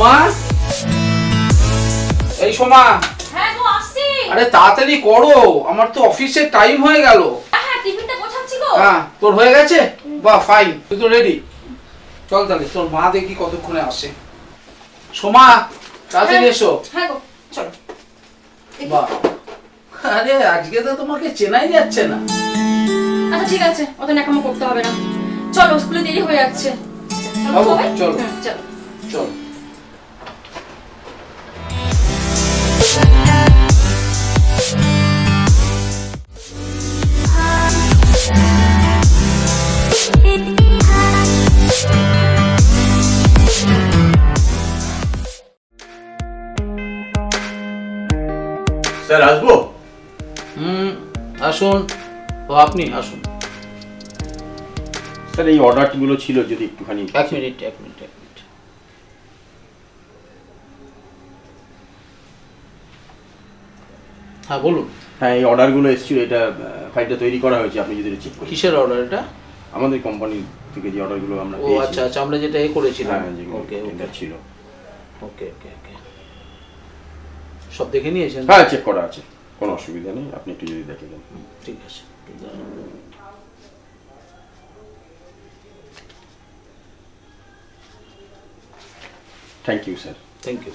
সোমা, এই সোমা। হ্যাঁ গো আসছি। আরে তাড়াতাড়ি করো, আমার তো অফিসের টাইম হয়ে গেল। হ্যাঁ টিফিনটা গোছাচ্ছি গো। হ্যাঁ তোর হয়ে গেছে? বাহ ফাইন, তুই তো রেডি। চল তাহলে, তোর মা দেখি কতক্ষণে আসে। সোমা তাড়াতাড়ি এসো। হ্যাঁ গো চলো। বাহ, আরে আজকে তো তোমাকে চেনাই যাচ্ছে না। আচ্ছা ঠিক আছে, অত ন্যাকামো করতে হবে না। চলো স্কুলে দেরি হয়ে যাচ্ছে। বাবু, চলো। চলো চল। স্যার আসবো? আসুন। ও আপনি আসুন। স্যার এই অর্ডারগুলো ছিল যদি একটুখানি। এক মিনিট। হ্যাঁ বলুন। হ্যাঁ এই অর্ডারগুলো এসেছিল, এটা ফাইলটা তৈরি করা হয়েছে, আপনি যদি চেক করেন। কিসের অর্ডার এটা? আমাদের কোম্পানি থেকে যে অর্ডারগুলো আমরা ও আচ্ছা আচ্ছা, আমরা যেটা করেছিলাম। হ্যাঁ যেগুলো ওকে এটা ছিল। ওকে। সব দেখে নিয়েছেন? হ্যাঁ চেক করা আছে, কোনো অসুবিধা নেই, আপনি একটু যদি দেখে দেন। ঠিক আছে। Thank you sir. Thank you.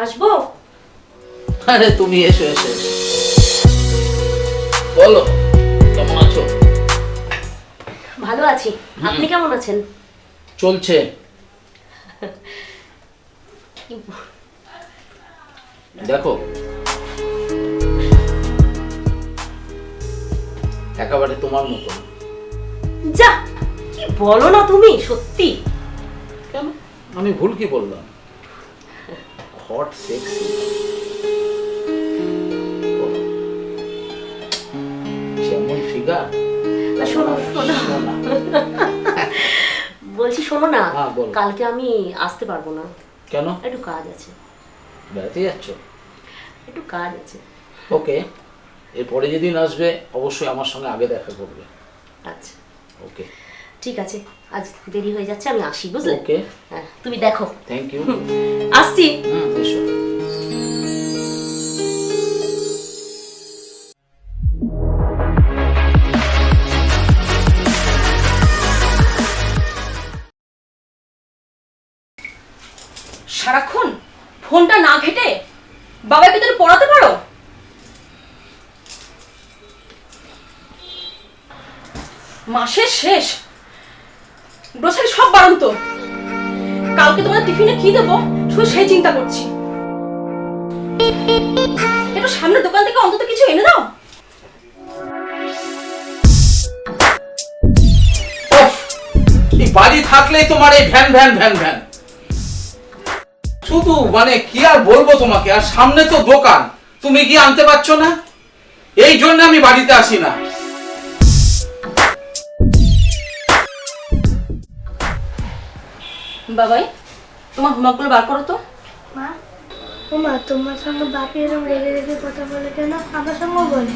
আসবো? আরে তুমি এসো। বলো কেমন আছো? ভালো আছি, আপনি কেমন আছেন? চলছে। দেখো একেবারে তোমার মতো। যা, কি বলো না তুমি, সত্যি? কেন, আমি ভুল কি বললাম? হট সেক্সি যেমন ফিগার। শোনো বলছি, শোনো না, হ্যাঁ, বলো। কালকে আমি আসতে পারবো না। কেন? একটু কাজ আছে। বেড়াতে যাচ্ছ? একটু কাজ আছে। ওকে, এরপরে যেদিন আসবে অবশ্যই আমার সঙ্গে আগে দেখা করবে। আচ্ছা ওকে ঠিক আছে, আজ দেরি হয়ে যাচ্ছে, আমি আসি, বুঝলে? ওকে, হ্যাঁ তুমি দেখো। Thank you. আসছি। এসো। সারাক্ষণ ফোনটা না ঘেটে বাবাকে তুমি পড়াতে পারো? মাসের শেষ, গ্রোসারি সব বাড়ন্ত। কালকে তোমাদের টিফিনে কি দেবো শুধু সেই চিন্তা করছি। একটু সামনের দোকান থেকে অন্তত কিছু এনে দাও। এই বাড়ি থাকলেই তোমার এই ভ্যান শুধু, মানে কি আর বলবো তোমাকে। আর সামনে তো দোকান, তুমি কি আনতে পারছো না? এই জন্য আমি বাড়িতে আসি না। বাবাই, তোমার হোমওয়ার্কগুলো বার করো তো। মা, ওমা তোমার সঙ্গে বাপি এরকম রেগে রেগে কথা বলে কেন? আমার সঙ্গেও বলে।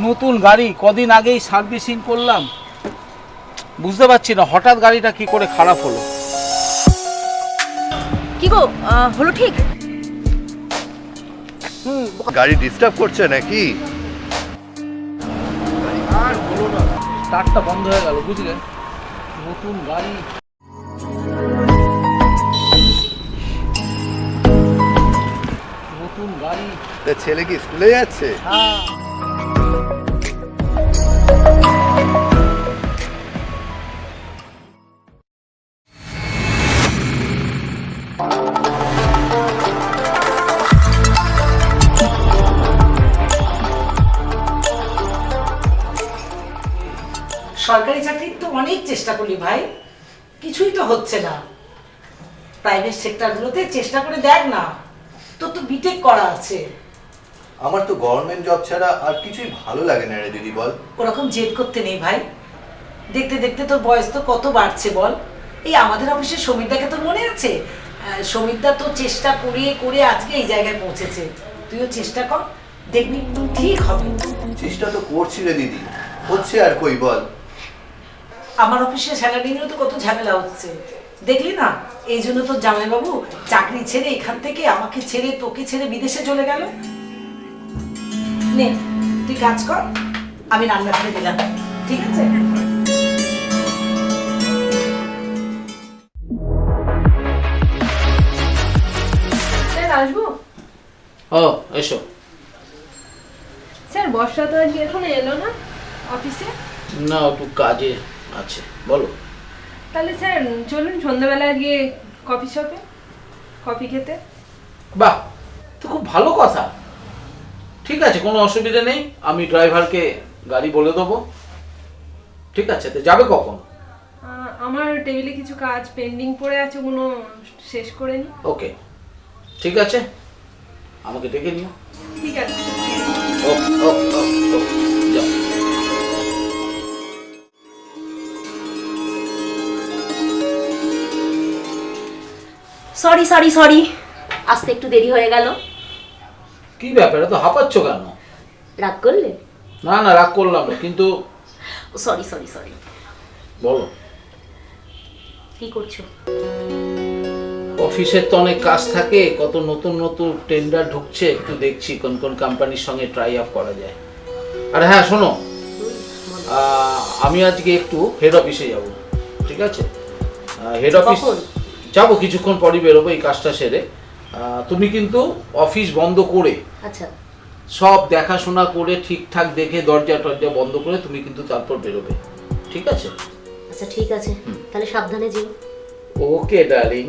নতুন গাড়ি কদিন আগেই সার্ভিসিং করলাম, বুঝতে পারছি না হঠাৎ গাড়িটা কি করে খারাপ হলো। কি গো, হলো ঠিক? গাড়ি ডিস্টার্ব করছে নাকি? আর বলো না, স্টার্টটা বন্ধ হয়ে গেল, বুঝলে? নতুন গাড়ি। ছেলে কি স্কুলে যাচ্ছে? হ্যাঁ। সরকারি চাকরির তো অনেক চেষ্টা করলি ভাই, কিছুই তো হচ্ছে না। প্রাইভেট সেক্টরগুলোতে চেষ্টা করে দেখ না, তোর তো বিটেক করা আছে। আমার তো গভর্নমেন্ট জব ছাড়া আর কিছুই ভালো লাগে না রে দিদি, বল। ওরকম জেদ করতে নেই ভাই, দেখতে দেখতে তোর বয়স তো কত বাড়ছে বল। এই আমাদের অফিসের সমীরদাকে তোর মনে আছে? সমীরদা তো চেষ্টা করে করে আজকে এই জায়গায় পৌঁছেছে। তুইও চেষ্টা কর, দেখবি ঠিক হবে। চেষ্টা তো করছি রে দিদি, হচ্ছে আর কই বল। আমার অফিসে স্যালারি নিয়েও তো কত ঝামেলা হচ্ছে, দেখলি না? এই জন্য তো জামাইবাবু চাকরি ছেড়ে এখান থেকে আমাকে ছেড়ে তোকে ছেড়ে বিদেশে চলে গেল। নে তুই কাজ কর, আমি রান্না করে দিলাম, ঠিক আছে? স্যার আসবো? ও এসো। স্যার বর্ষা তো আজকে এখন এলো না অফিসে। না, একটু কাজে আছে, বলো। তাহলে স্যার চলুন সন্ধ্যাবেলায় গিয়ে কফি শপে কফি খেতে। বাহ, তো খুব ভালো কথা। ঠিক আছে, কোনো অসুবিধা নেই, আমি ড্রাইভারকে গাড়ি বলে দেবো। ঠিক আছে, তো যাবে কখন? আমার টেবিলে কিছু কাজ পেন্ডিং পড়ে আছে, ওগুলো শেষ করে নি। ওকে, ঠিক আছে, আমাকে ডেকে নিও। ঠিক আছে। ও ও ও ও, যাও। সরি সরি সরি, আসতে একটু দেরি হয়ে গেল। কি ব্যাপার, তো হাঁপাচ্ছ কেন? রাগ করলে? না না, রাগ করলাম না, কিন্তু সরি সরি সরি। বলো। কি করছো? অফিসের তো অনেক কাজ থাকে, কত নতুন নতুন টেন্ডার ঢুকছে, একটু দেখছি কোন কোন কোম্পানির সঙ্গে ট্রাই আপ করা যায়। আর হ্যাঁ শোনো, আমি আজকে একটু হেড অফিসে যাব, ঠিক আছে? হেড অফিস যাবো, কিছুক্ষণ পরই বেরোবো এই কাজটা সেরে। তুমি কিন্তু অফিস বন্ধ করে, আচ্ছা, সব দেখাশোনা করে ঠিকঠাক দেখে দরজা টরজা বন্ধ করে তুমি কিন্তু তারপর বেরোবে, ঠিক আছে? আচ্ছা ঠিক আছে, তাহলে সাবধানে যেও। ওকে ডার্লিং।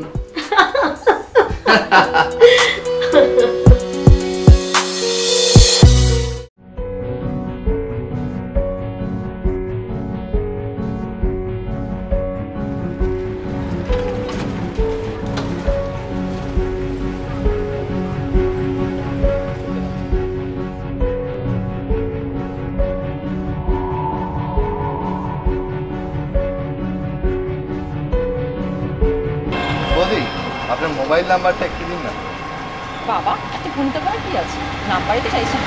বৌদি, আপনার মোবাইল নাম্বারটা একটু দিন না। বাবা এত ফোনতে পারে কি আছে, নাম্বারই তো চাইছেন।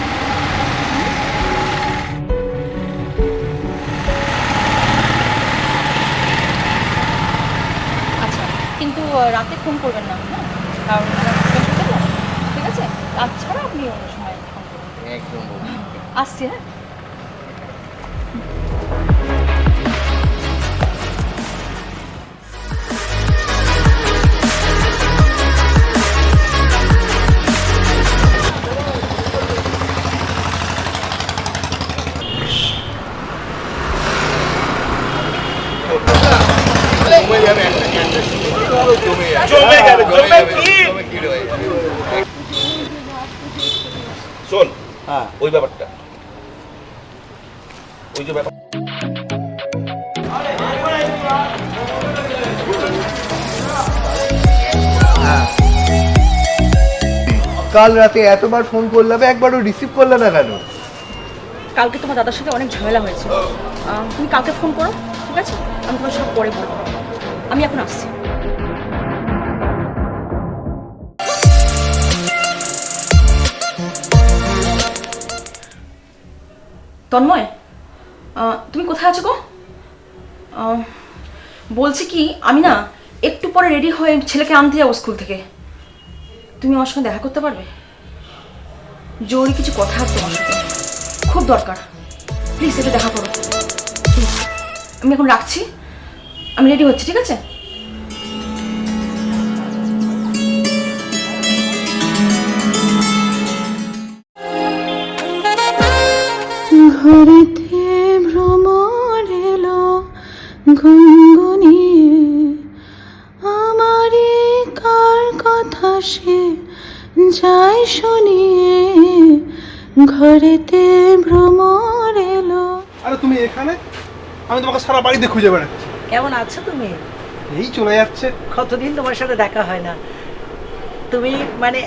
আচ্ছা, কিন্তু রাতে ফোন করবেন না, হ্যাঁ? কারণ আমার husband তো, ঠিক আছে? রাত ছাড়া আপনি অন্য সময় ফোন করবেন। একদম বৌদি। আসছি, হ্যাঁ? শোন, ওই ব্যাপারটা, ওই যে ব্যাপার, কাল রাতে এতবার ফোন করলাম, একবারও রিসিভ করলে না কেন? কালকে তোমার দাদার সাথে অনেক ঝামেলা হয়েছে, তুমি কালকে ফোন করো, ঠিক আছে? আমি তোমার সব পরে বলবো। আমি এখন আসছি। তন্ময়, তুমি কোথায় আছো গো? বলছি কি, আমি না একটু পরে রেডি হয়ে ছেলেকে আনতে যাবো স্কুল থেকে। তুমি আমার সঙ্গে দেখা করতে পারবে? জরুরি কিছু কথা আছে তোমার সাথে, খুব দরকার। প্লিজ একটু দেখা করো। Please, আমি এখন রাখছি, আমি রেডি হচ্ছি, ঠিক আছে? ঘরেতে ভ্রমর এলো গুনগুনিয়ে, আমারই কার কথা সে যায় শুনিয়ে। ঘরেতে ভ্রমর এলো। আরে তুমি এখানে? আমি তোমাকে সারা বাড়িতে খুঁজে বেড়াচ্ছি। কেমন আছো তুমি? এই চলে যাচ্ছে। কতদিন তোমার সাথে দেখা হয় না। তুমি মানে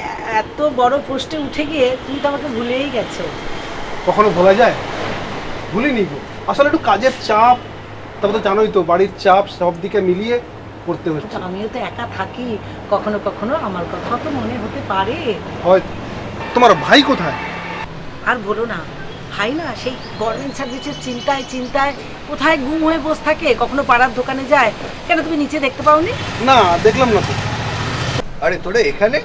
এত বড় পোস্টে উঠে গিয়ে তুমি তো আমাকে ভুলেই গেছো। কখনো ভোলা যায়? ভুলিনি গো, আসলে একটু কাজের চাপ, তারপর তো জানোই তো বাড়ির চাপ, সব দিকে মিলিয়ে করতে তো হচ্ছে। আমিও তো একা থাকি, কখনো কখনো আমার কথা তো মনে হতে পারে। হয়। তোমার ভাই কোথায়? আর বলো না, ভাই না সেই গভর্নমেন্ট সার্ভিসের চিন্তায় চিন্তায় কোথায় গুম হয়ে বসে থাকে, কখনো পাড়ার দোকানে যায়। কেন তুমি নিচে দেখতে পাওনি? না, দেখলাম না তো। আরে তোরা এখানে?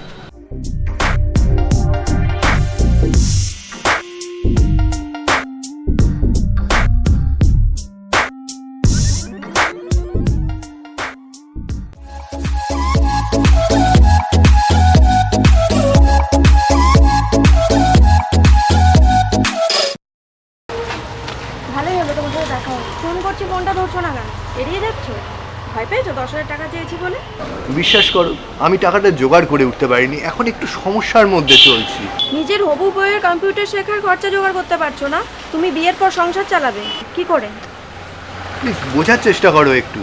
ভালোই হলো তোমার সাথে দেখা হলো। ফোন করছি, ফোনটা ধরছো না কেন? এড়িয়ে যাচ্ছ? ভয় পেয়েছো 10,000 টাকা চেয়েছি বলে? বিশ্বাস করো, আমি টাকাটা জোগাড় করে উঠতে পারিনি, এখন একটু সমস্যার মধ্যে চলছি। নিজের হবু বইয়ের কম্পিউটার শেখার খরচা জোগাড় করতে পারছো না? তুমি বিয়ের পর সংসার চালাবে কি করে? প্লিজ বোঝার চেষ্টা করো একটু।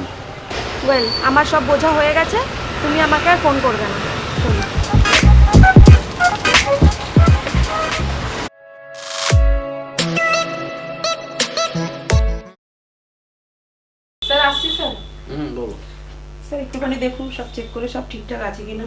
ওয়েল, আমার সব বোঝা হয়ে গেছে, তুমি আমাকে আর ফোন করবে না। শোনো। স্যার আসছি স্যার। বলো। স্যার একটুখানি দেখুন সব চেক করে সব ঠিকঠাক আছে কিনা।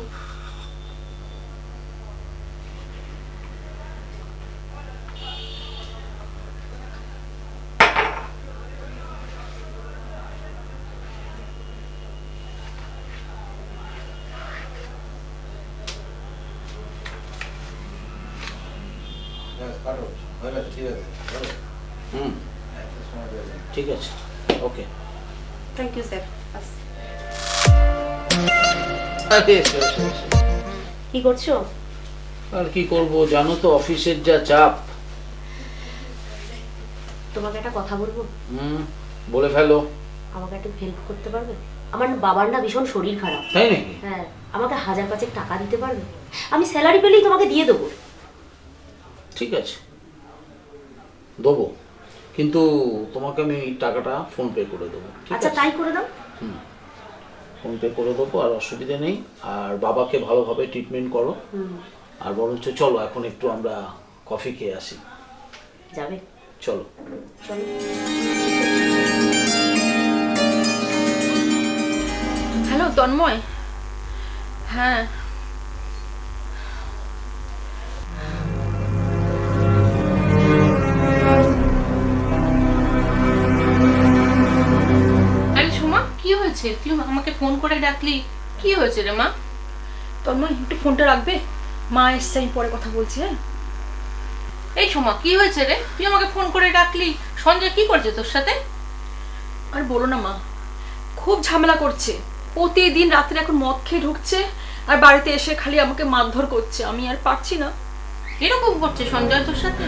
হুম, ঠিক আছে, ওকে। Thank you sir. আসছি। কি করছো? আর কি করব, জানো তো অফিসের যা চাপ। তোমাকে একটা কথা বলবো। বলে ফেলো। আমাকে একটু হেল্প করতে পারবে? আমার বাবার না ভীষণ শরীর খারাপ। তাই নাকি? হ্যাঁ, আমাকে 1,000 টাকা দিতে পারবে? আমি স্যালারি পেলেই তোমাকে দিয়ে দেবো। ঠিক আছে, দেবো, কিন্তু তোমাকে আমি এই টাকাটা ফোন পে করে দেবো। ঠিক আচ্ছা, আছে, তাই করে দাও। ফোন পে করে দেবো, আর অসুবিধা নেই। আর বাবাকে ভালোভাবে ট্রিটমেন্ট করো। আর বরঞ্চ চলো এখন একটু আমরা কফি খেয়ে আসি। যাবে? চলো। চলো। হ্যালো তন্ময়। হ্যাঁ, আরে সোমা, কি হয়েছে? তুই আমাকে ফোন করে ডাকলি, কি হয়েছে রে মা? তন্ময় একটু ফোনটা রাখবে? মা এসছে, আমি পরে কথা বলছি। হ্যাঁ, এই সোমা, কি হয়েছে রে? তুই আমাকে ফোন করে ডাকলি, সঞ্জয় কি করছে তোর সাথে? আর বলো না মা, খুব ঝামেলা করছে। প্রতিদিন রাত্রে এখন মদ খেয়ে ঢুকছে, আর বাড়িতে এসে খালি আমাকে মারধর করছে। আমি আর পারছি না। এরকম করছে সঞ্জয় তোর সাথে?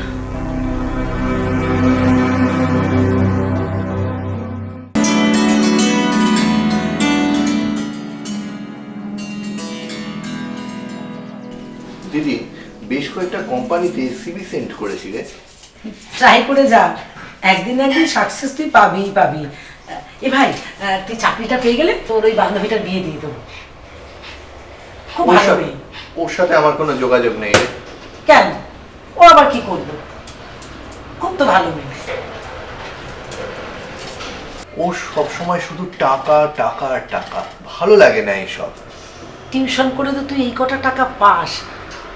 দিদি, বেশ কয়েকটা কোম্পানিতে সিভি সেন্ড করেছি রে। ট্রাই করে যা, একদিন একদিন সাকসেস তুই পাবিই পাবি। এ ভাই, তুই চাকরিটা পেয়ে গেলে তোর ওই বান্ধবীটার বিয়ে দিয়ে দেবো। খুব ওর ভালো সাথে- মেয়ে। ওর সাথে আমার কোনো যোগাযোগ নেই রে। কেন? ও আবার কি করলো? খুব তো ভালো মেয়ে। ও সবসময় শুধু টাকা টাকা আর টাকা, ভালো লাগে না এইসব। টিউশন করে তো তুই এই কটা টাকা পাস,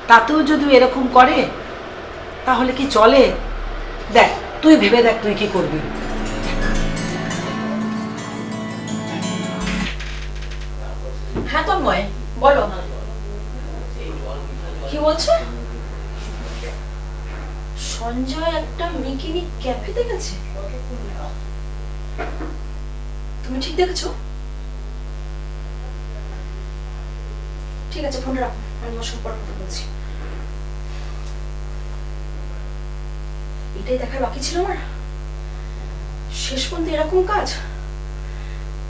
তাতেও যদি ও এরকম করে তাহলে কি চলে? দেখ, তুই ভেবে দেখ তুই কি করবি। হ্যাঁ তন্ময়, বলো। কি বলছে? সঞ্জয় একটা মেকিনি ক্যাফেতে গেছে? তুমি ঠিক দেখেছো? ঠিক আছে, ফোনটা রাখো, আমি তোমার সঙ্গে পরে কথা বলছি। এটাই দেখার বাকি ছিল আমার, শেষ পর্যন্ত এরকম কাজ।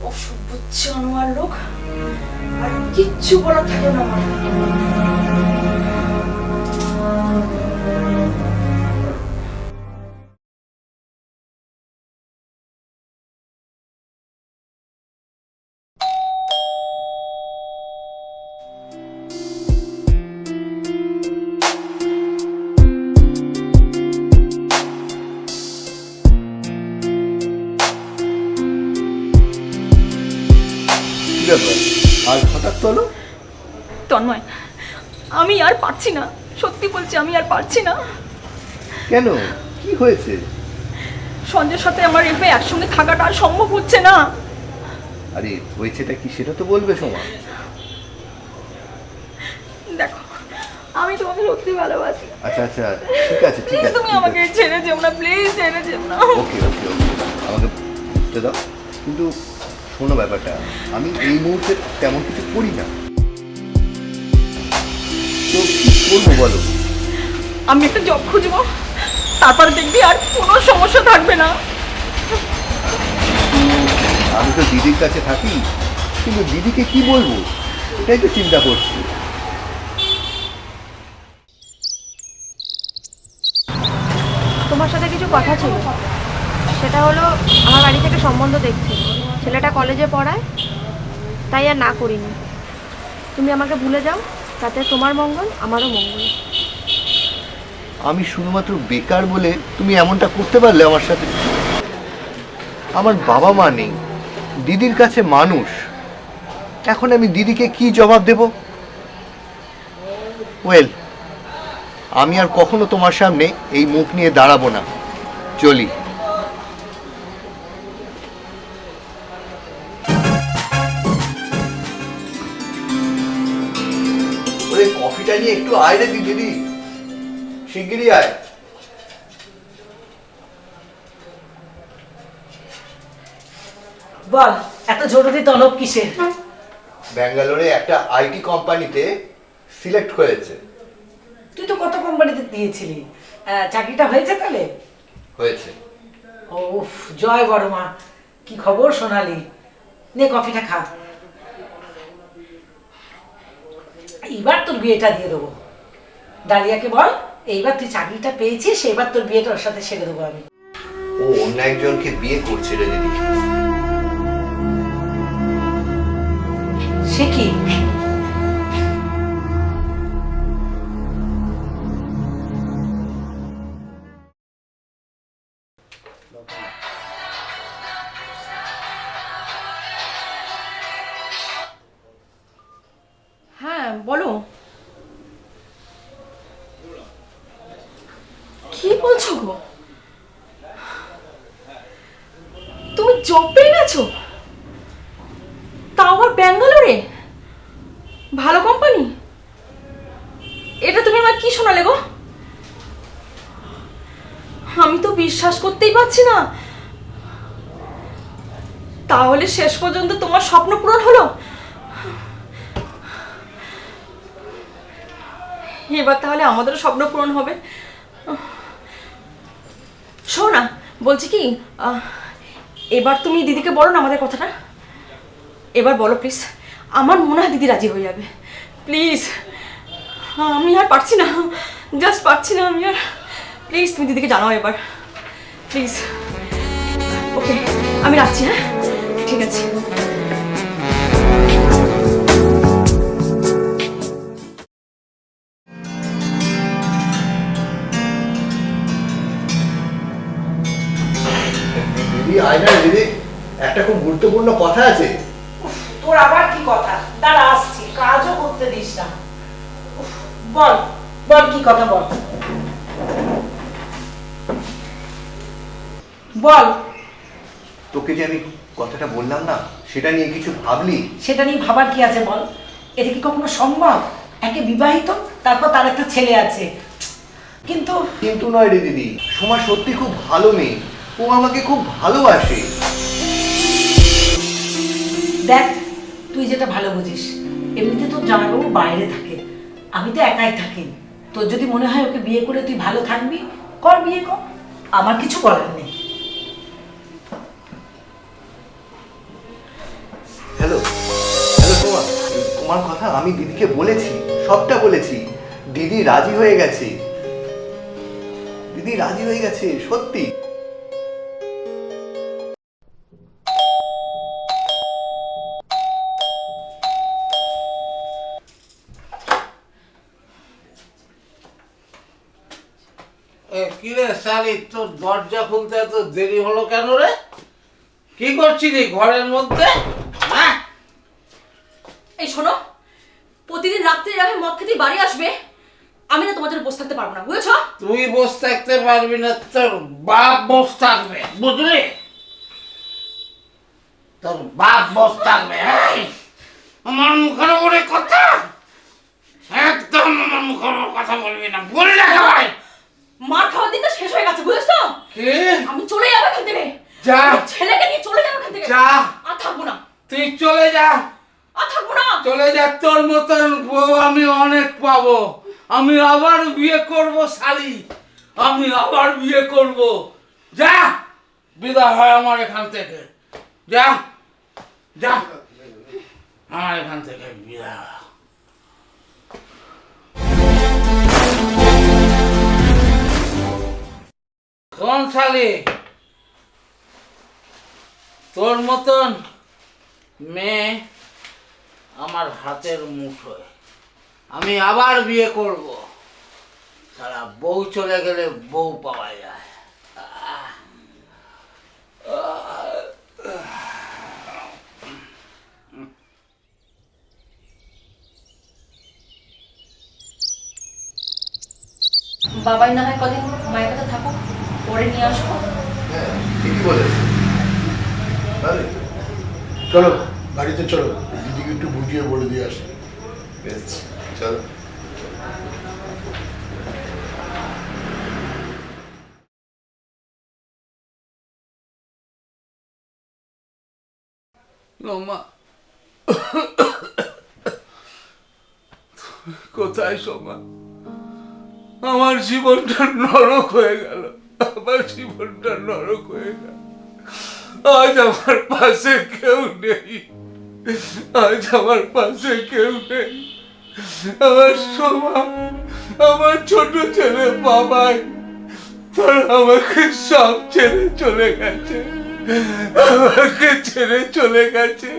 অসভ্য জানোয়ার লোক, আর কিচ্ছু বলার থাকলো না আমার। কি ব্যাপার আজ হঠাৎ চলো? তন্ময়, আমি আর পারছি না, সত্যি বলছি আমি আর পারছি না। কেন, কি হয়েছে? সঞ্জয়ের সাথে আমার এভাবে একসঙ্গে থাকাটা আর সম্ভব হচ্ছে না। আরে হয়েছেটা কি সেটা তো বলবে সোমা। দেখো, আমি তোমাকে সত্যি ভালোবাসি। আচ্ছা আচ্ছা, ঠিক আছে ঠিক প্লিজ আছে, তুমি আমাকে ছেড়ে যেও না, প্লিজ ছেড়ে যেও না। ওকে ওকে ওকে, আমাকে বুঝতে দাও। কিন্তু শোনো ব্যাপারটা, আমি এই মুহূর্তে তেমন কিছু করি না, তো কি করবো বলো? আমি একটা জব খুঁজবো, তারপরে দেখবি আর কোনো সমস্যা থাকবে না। আমি তো দিদির কাছে থাকি, কিন্তু দিদিকে কি বলবো এটাই তো চিন্তা করছি। তোমার সাথে কিছু কথা ছিল। সেটা হলো, আমার বাড়ি থেকে সম্বন্ধ দেখছি, ছেলেটা কলেজে পড়ায়, তাই আর না করিনি। তুমি আমাকে ভুলে যাও, তাতে তোমার মঙ্গল আমারও মঙ্গল। আমি শুধুমাত্র বেকার বলে তুমি এমনটা করতে পারলে আমার সাথে? আমার বাবা মা নেই, দিদির কাছে মানুষ, এখন আমি দিদিকে কি জবাব দেব? ওয়েল, আমি আর কখনো তোমার সামনে এই মুখ নিয়ে দাঁড়াবো না, চলি। ওরে কফিটা নিয়ে একটু আয় রে দিদি, শিগগিরই আয়। বল, এত জরুরি তলব কিসের? ব্যাঙ্গালোরে একটা আইটি কোম্পানিতে সিলেক্ট হয়েছে। তুই তো কত কোম্পানিতে দিয়েছিলি, চাকরিটা হয়েছে তাহলে? হয়েছে। ওফ, জয় বড় মা, কি খবর শোনালি? নে কফিটা খা। এইবার তোর বিয়েটা দিয়ে দেবো। ডালিয়াকে বল, এইবার তুই চাকরিটা পেয়েছিস, এইবার তোর বিয়েটা ওর সাথে সেরে দেবো আমি। ও অন্য একজনকে বিয়ে করছে রে দিদি। সে কি? হ্যাঁ বলো, কি বলছো গো? তুমি জব পেয়ে গেছো, তাও আবার ব্যাঙ্গালোরে, ভালো কোম্পানি? এটা তুমি আমার কি শোনালে গো? আমি তো বিশ্বাস করতেই পারছি না। তাহলে শেষ পর্যন্ত তোমার স্বপ্ন পূরণ হলো? এবার তাহলে আমাদেরও স্বপ্ন পূরণ হবে। শোনো না, বলছি কি, এবার তুমি দিদিকে বলো না আমাদের কথাটা, এবার বলো প্লিজ। আমার মনে হয় দিদি রাজি হয়ে যাবে, প্লিজ। আমি আর পারছি না, জাস্ট পারছি না আমি আর। প্লিজ তুমি দিদিকে জানাও এবার, প্লিজ। ওকে, আমি রাখছি। হ্যাঁ, ঠিক আছে। দিদি আয় না দিদি, একটা খুব গুরুত্বপূর্ণ কথা আছে। তোর আবার কি কথা? দাঁড়া আসছি, কাজও করতে দিস না। বল বল, কি কথা বল বল। তোকে যে আমি কথাটা বললাম না, সেটা নিয়ে কিছু ভাবলি? সেটা নিয়ে ভাবার কি আছে বল? এটা কি কখনো সম্ভব? একে বিবাহিত, তারপর তার একটা ছেলে আছে, কিন্তু কিন্তু নয় রে দিদি, সোমা সত্যি খুব ভালো মেয়ে, ও আমাকে খুব ভালোবাসে। দেখ, তুই যেটা ভালো বুঝিস, এমনিতে তোর জামাইবাবু বাইরে থাকে, আমি তো একাই থাকি। তোর যদি মনে হয় ওকে বিয়ে করে তুই ভালো থাকবি, কর, বিয়ে কর, আমার কিছু করার নেই। হ্যালো হ্যালো সোমা, তোমার কথা আমি দিদিকে বলেছি, সবটা বলেছি। দিদি রাজি হয়ে গেছে, দিদি রাজি হয়ে গেছে, সত্যি। কি রে শালি, তোর দরজা খুলতে এত দেরি হলো কেন রে? কি করছিলি ঘরের মধ্যে? এই শোনো, প্রতিদিন রাত্রে এভাবে মদ খেতে বাড়ি আসবে, আমি না তোমার জন্য বসে থাকতে পারবো না, বুঝেছো? তুই বসে থাকতে পারবি না, তোর বাপ বসে থাকবে, বুঝলি? তোর বাপ বসে থাকবে। এই, আমার মুখের উপরে কথা, একদম আমার মুখের উপর কথা বলবি না, বলি না ভাই। মার খাওয়ার দিনটা শেষ হয়ে গেছে, বুঝেছো? কি? আমি চলে যাবো এখান থেকে। যা। আমার ছেলেকে নিয়ে চলে যাবো এখান থেকে। যা। আর থাকবো না। তুই চলে যা। আর থাকবো না। চলে যা, তোর মতন বউ আমি অনেক পাবো। আমি আবার বিয়ে করব শালি, আমি আবার বিয়ে করব। যা, বিদায় হয় আমার এখান থেকে। যা যা, আমার এখান থেকে বিদায় হয়। কোন শালি, তোর মতন মেয়ে আমার হাতের মুঠোয়, আমি আবার বিয়ে করব। সারা বউ চলে গেলে বউ পাওয়া যায়। বাবাই না হয় কদিন মায়ের কাছে থাকুক, পরে নিয়ে আসবো। হ্যাঁ ঠিকই বলেছ। তাহলে চলো বাড়িতে চলো, দিদিকে একটু বুঝিয়ে বলে দিয়ে আসি। বেশ চলো। মা, কোথায় সোমা? আমার জীবনটা নরক হয়ে গেল, আমার জীবনটা নরক হয়ে গেল। আজ আমার পাশে কেউ নেই, আজ আমার পাশে কেউ নেই। আমার সোমা, আমার ছোট ছেলে বাবাই, তারা আমাকে সব ছেড়ে চলে গেছে, আমাকে ছেড়ে চলে গেছে।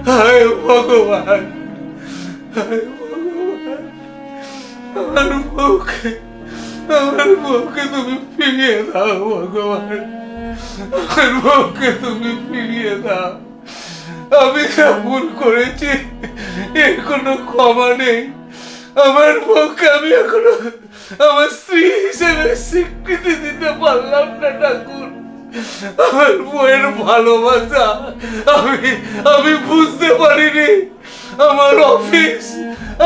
হায় ভগবান, হায় ভগবান, আমার বউকে তুমি ফিরিয়ে দাও ভগবান, আমার বউকে তুমি ফিরিয়ে দাও। আমি যা ভুল করেছি এর কোনো ক্ষমা নেই। আমার বউকে আমি এখনো আমার স্ত্রী হিসেবে স্বীকৃতি দিতে পারলাম না ঠাকুর। আমার বউয়ের ভালোবাসা আমি বুঝতে পারিনি। আমার অফিস,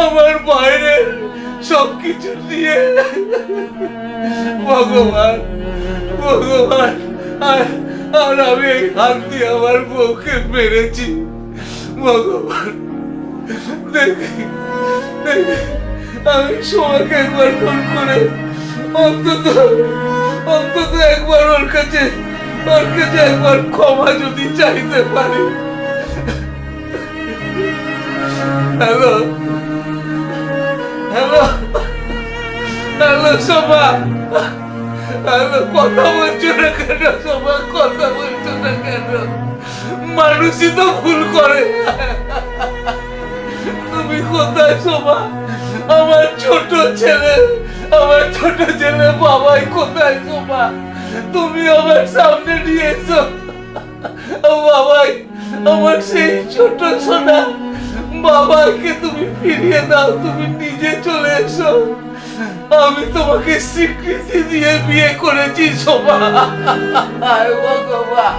আমার বাইরের সবকিছু দিয়ে ভগবান, ভগবান, আর আমি এই হাত দিয়ে আমার বউকে মেরেছি। ভগবান, দেখি আমি সোমাকে একবার ফোন করে অন্তত একবার ওর কাছে একবার ক্ষমা যদি চাইতে পারি। Hello hello hello Soma, hello, কথা বলছো না কেন সোমা? কথা বলছো না কেন? মানুষই তো ভুল করে। তুমি কোথায় সোমা? আমার ছোট ছেলে বাবাই কোথায় সোমা? তুমি আমার সামনে নিয়ে এসো। বাবাই, আমার সেই ছোট সোনা বাবাকে তুমি ফিরিয়ে দাও, তুমি নিজে চলে এসো। আমি তোমাকে স্বীকৃতি দিয়ে বিয়ে করেছি সোমা। ভগবান।